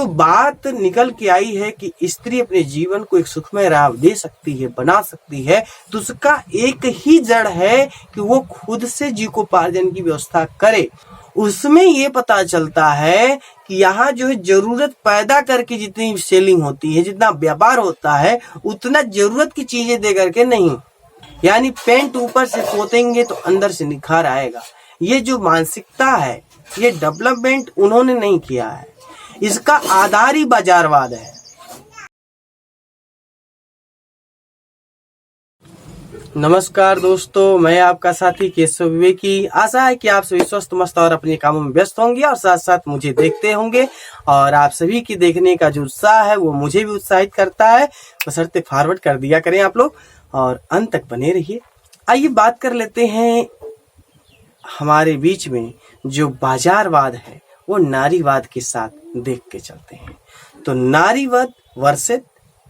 तो बात निकल के आई है कि स्त्री अपने जीवन को एक सुखमय राह दे सकती है, बना सकती है, तो उसका एक ही जड़ है कि वो खुद से जीविकोपार्जन की व्यवस्था करे। उसमें ये पता चलता है कि यहाँ जो है जरूरत पैदा करके जितनी सेलिंग होती है, जितना व्यापार होता है, उतना जरूरत की चीजें दे करके नहीं। यानी पेंट ऊपर से पोतेंगे तो अंदर से निखार आएगा। ये जो मानसिकता है, ये डेवलपमेंट उन्होंने नहीं किया है, इसका आधार ही बाजारवाद है। नमस्कार दोस्तों, मैं आपका साथी केशव विवेकी। आशा है कि आप सभी स्वस्थ मस्त और अपने कामों में व्यस्त होंगे और साथ साथ मुझे देखते होंगे, और आप सभी की देखने का जो उत्साह है वो मुझे भी उत्साहित करता है। बशर्ते फॉरवर्ड कर दिया करें आप लोग और अंत तक बने रहिए। आइए बात कर लेते हैं, हमारे बीच में जो बाजारवाद है वो नारीवाद के साथ देख के चलते हैं। तो नारीवाद वर्सेस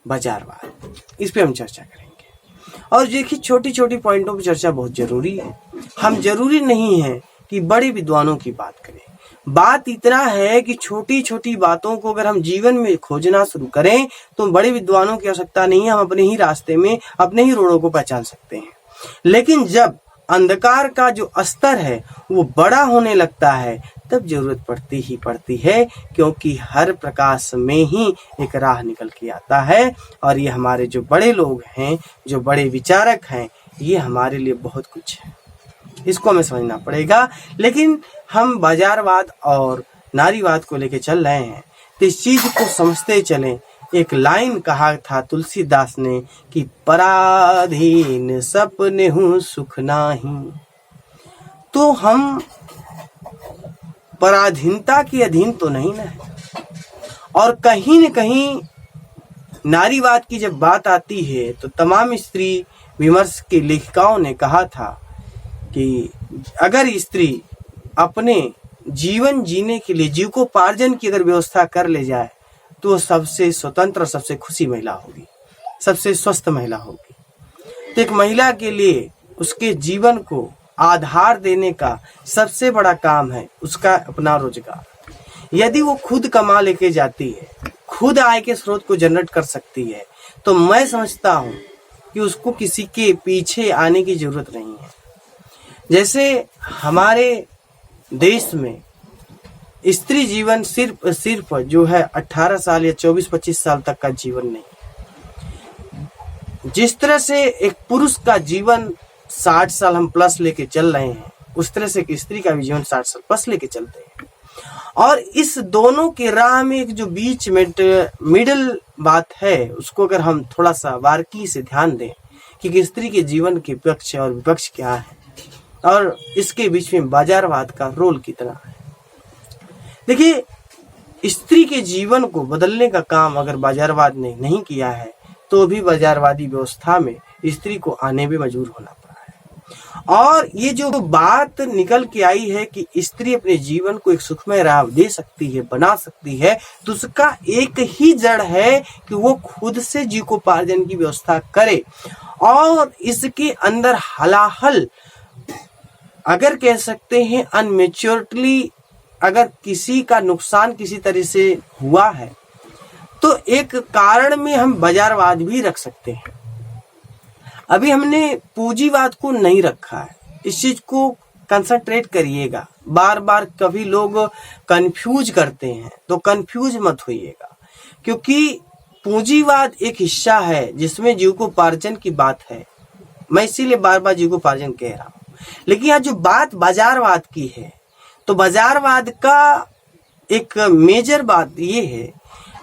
बाजारवाद, इस पे हम चर्चा करेंगे। और देखिए, छोटी छोटी पॉइंटों पर चर्चा बहुत जरूरी है। हम जरूरी नहीं है कि बड़े विद्वानों की बात करें। बात इतना है कि छोटी छोटी बातों को अगर हम जीवन में खोजना शुरू करें तो बड़े विद्वानों की आवश्यकता नहीं है। हम अपने ही रास्ते में, अपने ही रोड़ों को पहचान सकते हैं। लेकिन जब अंधकार का जो स्तर है वो बड़ा होने लगता है, तब जरूरत पड़ती ही पड़ती है, क्योंकि हर प्रकाश में ही एक राह निकल के आता है। और ये हमारे जो बड़े लोग हैं, जो बड़े विचारक हैं, ये हमारे लिए बहुत कुछ है, इसको हमें समझना पड़ेगा। लेकिन हम बाजारवाद और नारीवाद को लेके चल रहे हैं, तो इस चीज को समझते चलें। एक लाइन कहा था तुलसीदास ने कि पराधीन सपने हूँ सुख नाही। तो हम पराधीनता के अधीन तो नहीं ना है। और कहीं न कहीं नारीवाद की जब बात आती है तो तमाम स्त्री विमर्श के लेखिकाओं ने कहा था कि अगर स्त्री अपने जीवन जीने के लिए जीविकोपार्जन की अगर व्यवस्था कर ले जाए तो सबसे स्वतंत्र, सबसे खुशी महिला होगी, सबसे स्वस्थ महिला होगी। तो एक महिला के लिए उसके जीवन को आधार देने का सबसे बड़ा काम है उसका अपना रोजगार। यदि वो खुद कमा लेके जाती है, खुद आय के स्रोत को जनरेट कर सकती है, तो मैं समझता हूँ कि उसको किसी के पीछे आने की जरूरत नहीं है। जैसे हमारे देश में स्त्री जीवन सिर्फ जो है 18 साल या 24-25 साल तक का जीवन नहीं। जिस तरह से एक पुरुष का जीवन 60 साल हम प्लस लेके चल रहे हैं, उस तरह से एक स्त्री का भी जीवन 60 साल प्लस लेके चलते हैं। और इस दोनों के राह में एक जो बीच में मिडिल बात है, उसको अगर हम थोड़ा सा बारीकी से ध्यान दें कि स्त्री के जीवन के पक्ष और विपक्ष क्या है और इसके बीच में बाजारवाद का रोल कितना है। देखिए, स्त्री के जीवन को बदलने का काम अगर बाजारवाद ने नहीं किया है तो भी बाजारवादी व्यवस्था में स्त्री को आने में मजबूर होना पड़ा है। और ये जो बात निकल के आई है कि स्त्री अपने जीवन को एक सुखमय राह दे सकती है, बना सकती है, तो उसका एक ही जड़ है कि वो खुद से जीविकोपार्जन की व्यवस्था करे। और इसके अंदर हलाहल अगर कह सकते हैं अनमेच्योरिटी, अगर किसी का नुकसान किसी तरह से हुआ है तो एक कारण में हम बाजारवाद भी रख सकते हैं। अभी हमने पूंजीवाद को नहीं रखा है, इस चीज को कंसंट्रेट करिएगा। बार बार कभी लोग कंफ्यूज करते हैं तो कंफ्यूज मत होइएगा, क्योंकि पूंजीवाद एक हिस्सा है जिसमें जीविकोपार्जन की बात है। मैं इसीलिए बार बार जीविकोपार्जन कह रहा हूँ। लेकिन यहाँ जो बात बाजारवाद की है, तो बाजारवाद का एक मेजर बात ये है,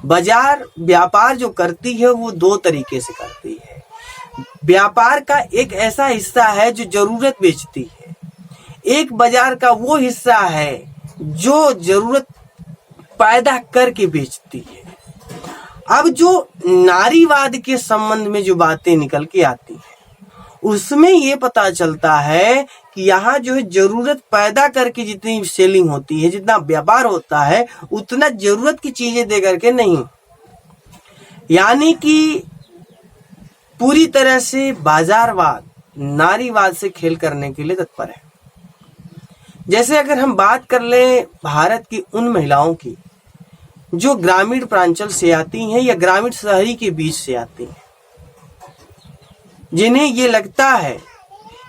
बाजार व्यापार जो करती है वो दो तरीके से करती है। व्यापार का एक ऐसा हिस्सा है जो जरूरत बेचती है, एक बाजार का वो हिस्सा है जो जरूरत पैदा करके बेचती है। अब जो नारीवाद के संबंध में जो बातें निकल के आती हैं, उसमें ये पता चलता है कि यहाँ जो है जरूरत पैदा करके जितनी सेलिंग होती है, जितना व्यापार होता है, उतना जरूरत की चीजें दे करके नहीं। यानी कि पूरी तरह से बाजारवाद नारीवाद से खेल करने के लिए तत्पर है। जैसे अगर हम बात कर ले भारत की उन महिलाओं की जो ग्रामीण प्रांचल से आती हैं या ग्रामीण शहरी के बीच से आती हैं, जिन्हें ये लगता है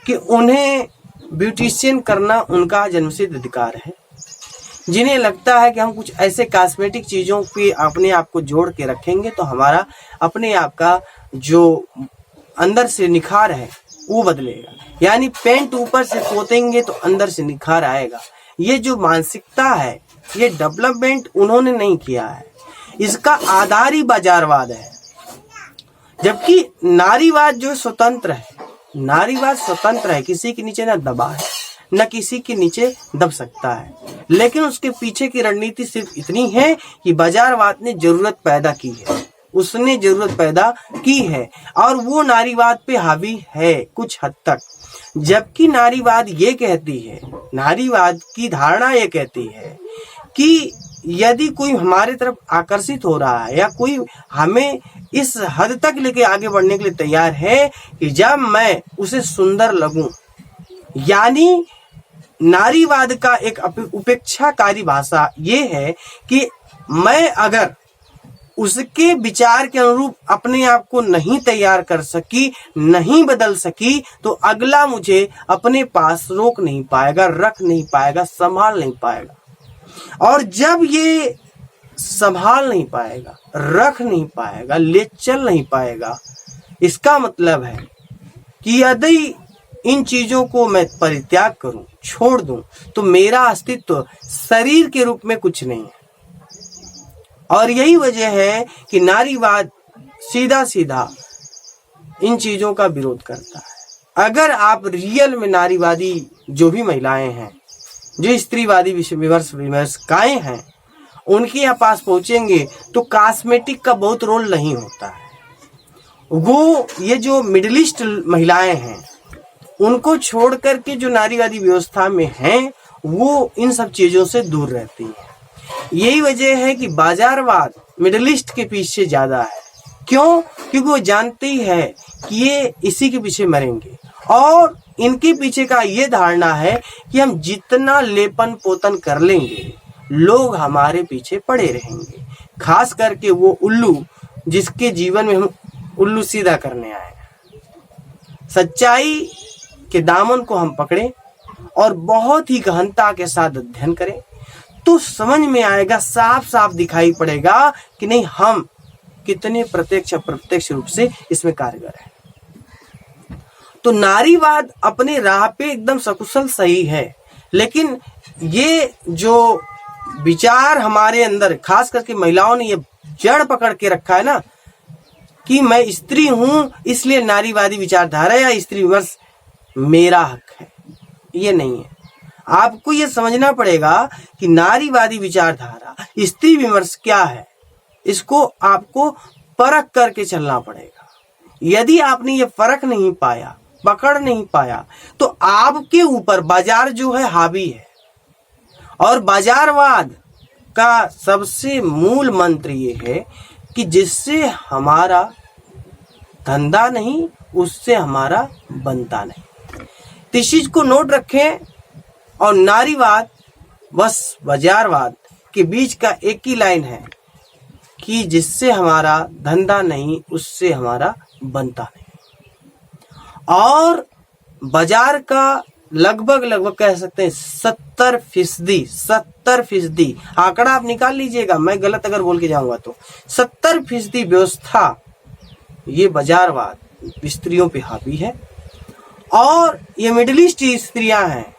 कि उन्हें ब्यूटिशियन करना उनका जन्मसिद्ध अधिकार है, जिन्हें लगता है कि हम कुछ ऐसे कॉस्मेटिक चीज़ों पे अपने आप को जोड़ के रखेंगे तो हमारा अपने आप का जो अंदर से निखार है वो बदलेगा, यानी पेंट ऊपर से पोतेंगे तो अंदर से निखार आएगा। ये जो मानसिकता है, ये डेवलपमेंट उन्होंने नहीं किया है, इसका आधार ही बाजारवाद है। जबकि नारीवाद जो स्वतंत्र है, नारीवाद स्वतंत्र है, किसी के नीचे न दबा है, न किसी के नीचे दब सकता है, लेकिन उसके पीछे की रणनीति सिर्फ इतनी है कि बाजारवाद ने जरूरत पैदा की है, उसने जरूरत पैदा की है और वो नारीवाद पे हावी है कुछ हद तक। जबकि नारीवाद ये कहती है, नारीवाद की धारणा ये कहती है कि यदि कोई हमारे तरफ आकर्षित हो रहा है या कोई हमें इस हद तक लेके आगे बढ़ने के लिए तैयार है कि जब मैं उसे सुंदर लगूं, यानी नारीवाद का एक उपेक्षाकारी भाषा ये है कि मैं अगर उसके विचार के अनुरूप अपने आप को नहीं तैयार कर सकी, नहीं बदल सकी, तो अगला मुझे अपने पास रोक नहीं पाएगा, रख नहीं पाएगा, संभाल नहीं पाएगा। और जब ये संभाल नहीं पाएगा, रख नहीं पाएगा, ले चल नहीं पाएगा, इसका मतलब है कि यदि इन चीजों को मैं परित्याग करूं, छोड़ दूं, तो मेरा अस्तित्व शरीर के रूप में कुछ नहीं है। और यही वजह है कि नारीवाद सीधा सीधा इन चीजों का विरोध करता है। अगर आप रियल में नारीवादी जो भी महिलाएं हैं, जो स्त्रीवादी विमर्शकाएं हैं, उनके यहाँ पास पहुंचेंगे तो कॉस्मेटिक का बहुत रोल नहीं होता है। वो ये जो मिडिल ईस्ट महिलाएं हैं, उनको छोड़ करके जो नारीवादी व्यवस्था में हैं, वो इन सब चीजों से दूर रहती हैं। यही वजह है कि बाजारवाद मिडिल ईस्ट के पीछे ज्यादा है। क्यों? क्योंकि वो जानती है कि ये इसी के पीछे मरेंगे और इनके पीछे का ये धारणा है कि हम जितना लेपन पोतन कर लेंगे, लोग हमारे पीछे पड़े रहेंगे। खास करके वो उल्लू जिसके जीवन में हम उल्लू सीधा करने आए। सच्चाई के दामन को हम पकड़ें और बहुत ही गहनता के साथ अध्ययन करें तो समझ में आएगा, साफ साफ दिखाई पड़ेगा कि नहीं हम कितने प्रत्यक्ष अप्रत्यक्ष रूप से इसमें कारगर है। तो नारीवाद अपने राह पे एकदम सकुशल सही है, लेकिन ये जो विचार हमारे अंदर खास करके महिलाओं ने ये जड़ पकड़ के रखा है ना कि मैं स्त्री हूं इसलिए नारीवादी विचारधारा या स्त्री विमर्श मेरा हक है, ये नहीं है। आपको ये समझना पड़ेगा कि नारीवादी विचारधारा, स्त्री विमर्श क्या है, इसको आपको परख करके चलना पड़ेगा। यदि आपने ये फर्क नहीं पाया, पकड़ नहीं पाया, तो आपके ऊपर बाजार जो है हावी है। और बाजारवाद का सबसे मूल मंत्र ये है कि जिससे हमारा धंधा नहीं, उससे हमारा बनता नहीं। तो इस चीज को नोट रखें। और नारीवाद बस बाजारवाद के बीच का एक ही लाइन है कि जिससे हमारा धंधा नहीं, उससे हमारा बनता नहीं। और बाजार का लगभग कह सकते हैं 70% आंकड़ा आप निकाल लीजिएगा, मैं गलत अगर बोल के जाऊंगा तो 70% व्यवस्था ये बाजारवाद स्त्रियों पे हावी है। और ये मिडिल ईस्ट स्त्रियां हैं,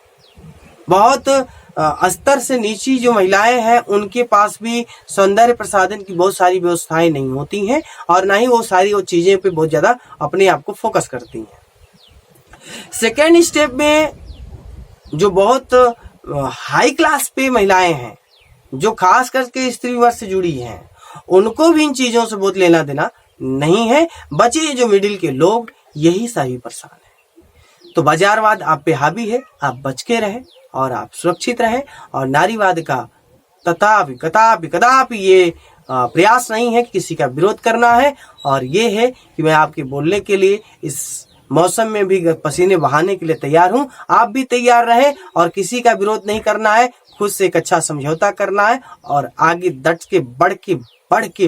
बहुत स्तर से नीची जो महिलाएं हैं, उनके पास भी सौंदर्य प्रसाधन की बहुत सारी व्यवस्थाएं नहीं होती हैं और ना ही वो सारी वो चीजें पे बहुत ज्यादा अपने आप को फोकस करती हैं। सेकेंड स्टेप में जो बहुत हाई क्लास पे महिलाएं हैं, जो खास करके स्त्री वर्ग से जुड़ी हैं, उनको भी इन चीजों से बहुत लेना देना नहीं है। बचे जो मिडिल के लोग, यही सारी परेशान है। तो बाजारवाद आप पे हावी है, आप बच के रहें और आप सुरक्षित रहें। और नारीवाद का कदापि ये प्रयास नहीं है कि किसी का विरोध करना है। और ये है कि मैं आपके बोलने के लिए इस मौसम में भी पसीने बहाने के लिए तैयार हूं। आप भी तैयार रहें और किसी का विरोध नहीं करना है। खुद से एक अच्छा समझौता करना है और आगे डट के बढ़ के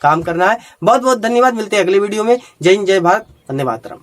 काम करना है। बहुत बहुत धन्यवाद। मिलते हैं अगले वीडियो में। जय हिंद, जय भारत, वंदे मातरम।